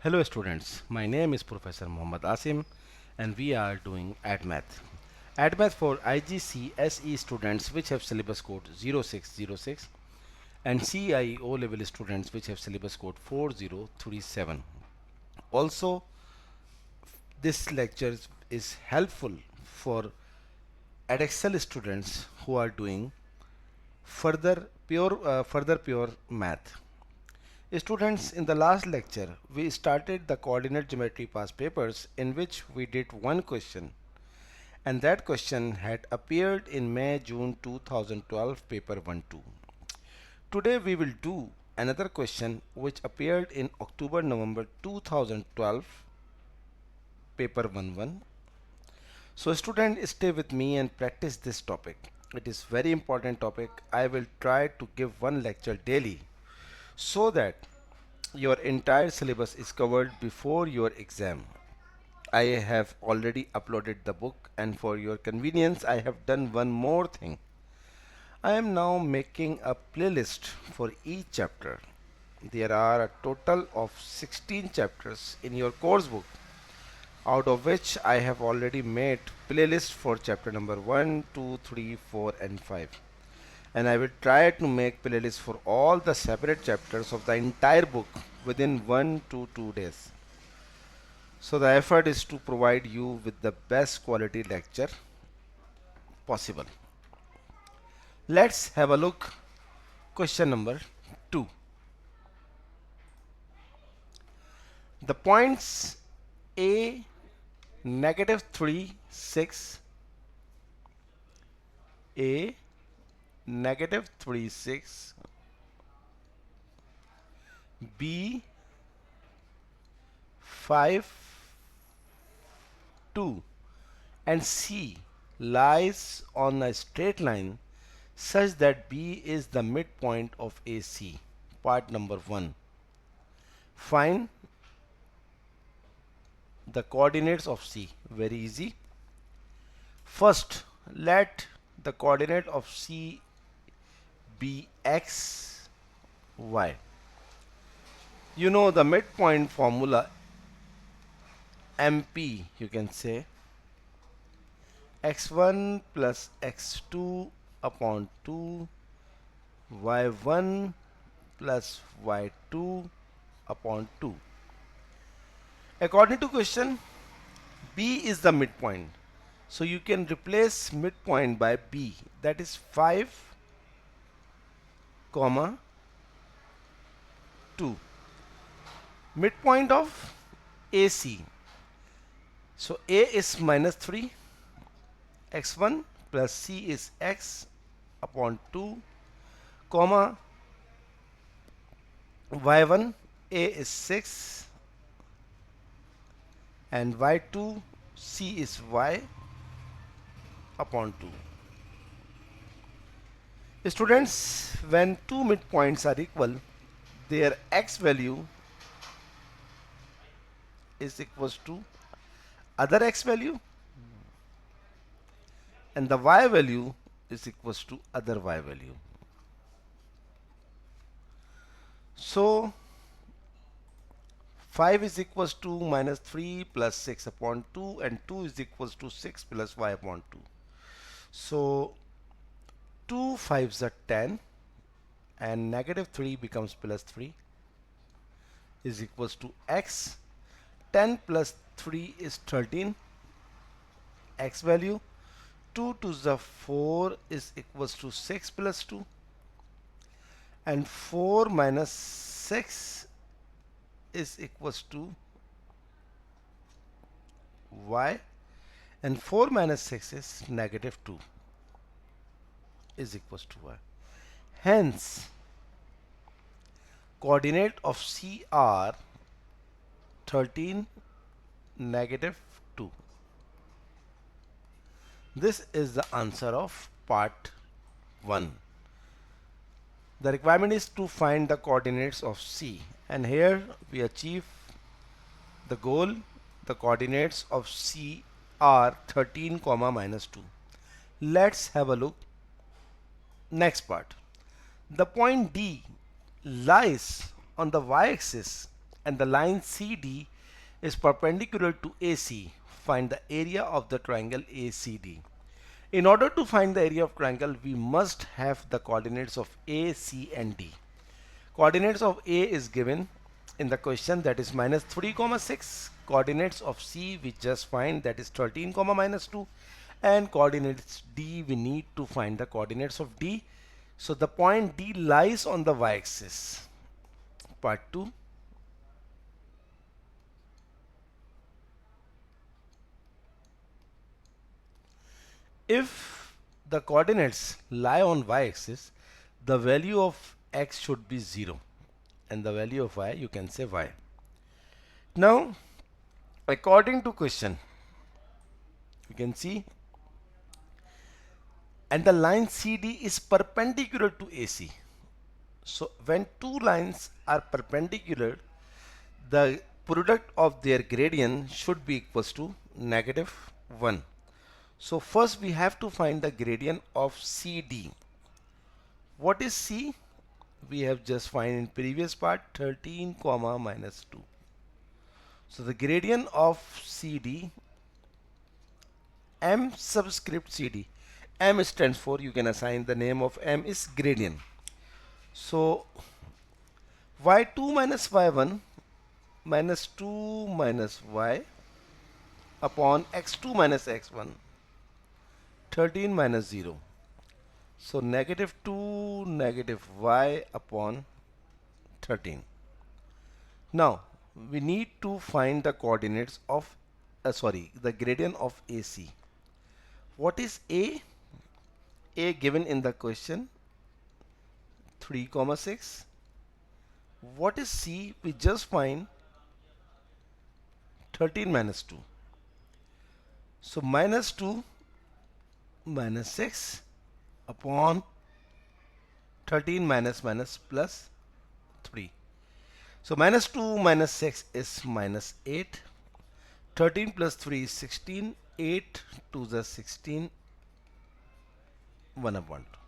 Hello students, my name is Professor Muhammad Asim and we are doing AdMath. AdMath for IGCSE students which have syllabus code 0606 and CIO level students which have syllabus code 4037. Also, this lecture is helpful for EDEXCEL students who are doing further pure math. Students, in the last lecture, we started the coordinate geometry past papers in which we did one question, and that question had appeared in May-June 2012 paper 1-2. Today we will do another question which appeared in October-November 2012 paper 1-1. So student, stay with me and practice this topic. It is very important topic. I will try to give one lecture daily so that your entire syllabus is covered before your exam. I have already uploaded the book, and for your convenience I have done one more thing. I am now making a playlist for each chapter. There are a total of 16 chapters in your course book, out of which I have already made playlist for chapter number 1, 2, 3, 4 and 5. And I will try to make playlist for all the separate chapters of the entire book within 1 to 2 days. So the effort is to provide you with the best quality lecture possible. Let's have a look. Question number 2. The points A -3 6, A -3 6, B 5 2 and C lies on a straight line such that B is the midpoint of AC. Part number 1. Find the coordinates of C. Very easy. First, let the coordinate of C be x, y. You know the midpoint formula MP, you can say x1 plus x2 upon 2, y1 plus y2 upon 2. According to question, B is the midpoint. So you can replace midpoint by B, that is 5, comma 2. Midpoint of AC. So A is -3, x1 plus C is x upon 2, comma y1 A is 6 and y2 C is y upon 2. Students, when two midpoints are equal, their x value is equals to other x value and the y value is equals to other y value. So 5 is equals to -3 plus 6 upon 2 and 2 is equals to 6 plus y upon 2. So 2 5s are 10 and -3 becomes +3 is equals to x. 10 plus 3 is 13, x value. 2 to the 4 is equals to 6 plus 2 and 4 minus 6 is equals to y and 4 minus 6 is -2 is equals to y. Hence, coordinate of C are 13, -2. This is the answer of part 1. The requirement is to find the coordinates of C, and here we achieve the goal. The coordinates of C are 13, -2. Let's have a look. Next part. The point D lies on the y-axis and the line CD is perpendicular to AC, find the area of the triangle ACD. In order to find the area of triangle, we must have the coordinates of A, C and D. Coordinates of A is given in the question, that is minus 3 comma 6. Coordinates of C we just find, that is 13 comma minus 2, and coordinates D we need to find the coordinates of D. So the point D lies on the y-axis. Part 2. If the coordinates lie on y-axis, the value of x should be 0 and the value of y, you can say y. Now, according to question, you can see, and the line CD is perpendicular to AC. So when two lines are perpendicular, the product of their gradient should be equals to -1. So first we have to find the gradient of CD. What is C? We have just find in previous part, 13 comma minus 2. So the gradient of CD, M subscript CD, M stands for, you can assign the name of M is gradient. So y2 minus y1 minus 2 minus y upon x2 minus x1, 13 minus 0. So -2 negative y upon 13. Now we need to find the coordinates of the gradient of AC. What is A? A given in the question, 3 comma 6. What is C? We just find 13 minus 2. So minus 2 minus 6 upon 13 minus minus plus 3. So minus 2 minus 6 is minus 8. 13 plus 3 is 16. 8 to the 16, 1 upon 2.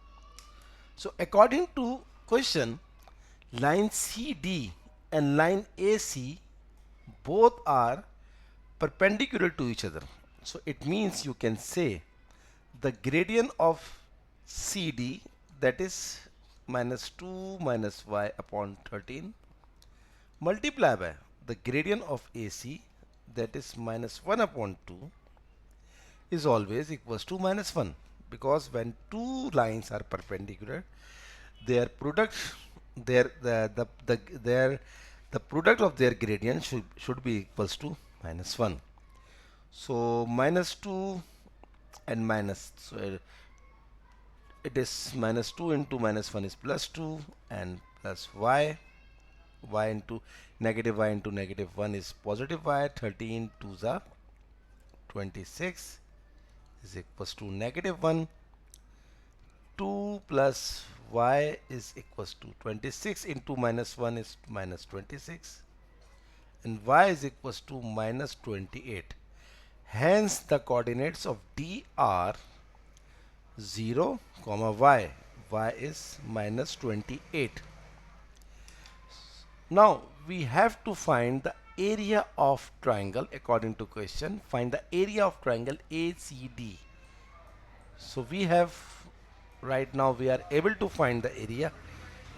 So according to question, line CD and line AC both are perpendicular to each other. So it means you can say the gradient of CD, that is minus 2 minus y upon 13, multiply by the gradient of AC, that is minus 1 upon 2, is always equals to minus 1, because when two lines are perpendicular, their product the product of their gradient should be equals to minus 1. So minus 2 and minus, so it is minus 2 into minus 1 is plus 2 and plus y into negative 1 is positive y. 13 to the 26 is equals to -1. 2 plus y is equals to 26 into minus 1 is minus 26 and y is equals to minus 28. Hence the coordinates of D are 0 comma y. Y is minus 28. Now we have to find the area of triangle according to question. Find the area of triangle ACD. So we have, right now we are able to find the area.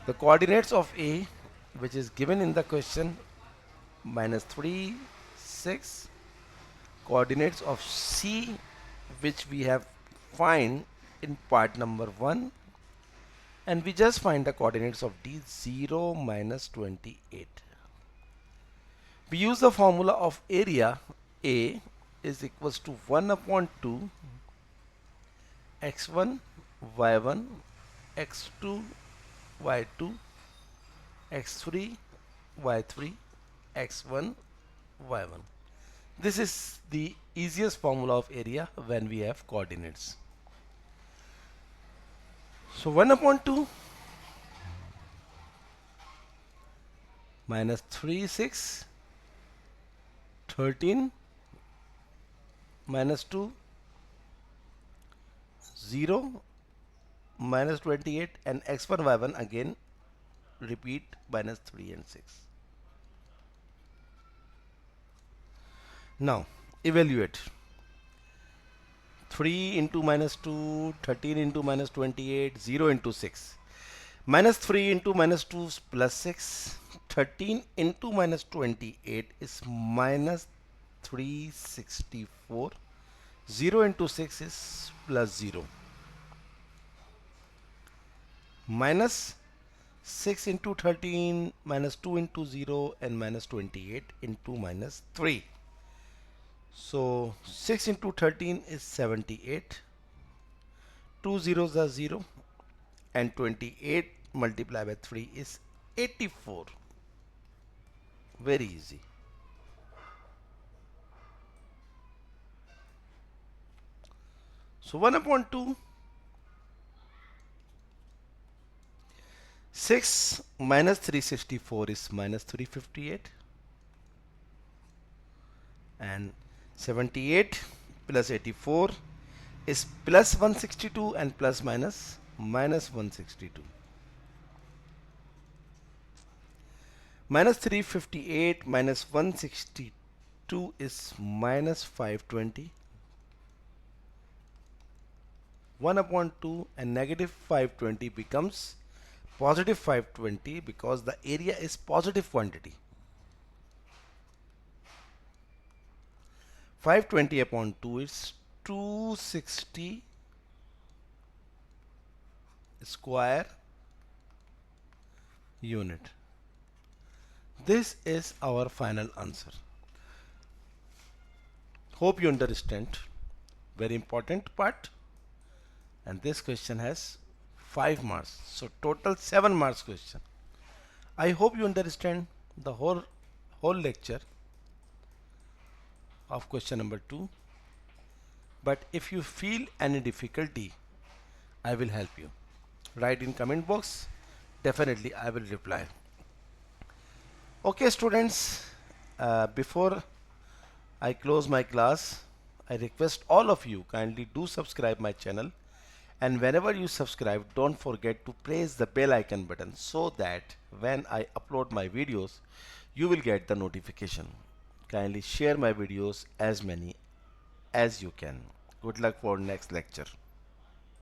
The coordinates of A, which is given in the question, minus 3, 6. Coordinates of C, which we have find in part number 1, and we just find the coordinates of D, 0 minus 28. We use the formula of area. A is equals to 1 upon 2 x1 y1 x2 y2 x3 y3 x1 y1. This is the easiest formula of area when we have coordinates. So 1 upon 2 minus 3 6, 13 minus 2 0 minus 28 and x1 y1 again repeat minus 3 and 6. Now evaluate. 3 into minus 2, 13 into minus 28, 0 into 6. Minus 3 into minus 2 is plus 6. 13 into minus 28 is minus 364. 0 into 6 is plus 0. Minus 6 into 13, minus 2 into 0, and minus 28 into minus 3. So 6 into 13 is 78. 2 zeros are 0, and 28 multiplied by 3 is 84. Very easy. So 1 upon 2, 6 minus 364 is minus 358, and 78 plus 84 is plus 162, and plus minus minus 162. Minus 358 minus 162 is minus 520. 1 upon 2 and negative 520 becomes positive 520 because the area is positive quantity. 520 upon 2 is 260 square unit. This is our final answer. Hope you understand. Very important part. And this question has 5 marks. So total 7 marks question. I hope you understand the whole lecture of question number 2. But if you feel any difficulty, I will help you. Write in comment box. Definitely I will reply. Okay students, before I close my class, I request all of you kindly do subscribe my channel, and whenever you subscribe, don't forget to press the bell icon button so that when I upload my videos, you will get the notification. Kindly share my videos as many as you can. Good luck for next lecture.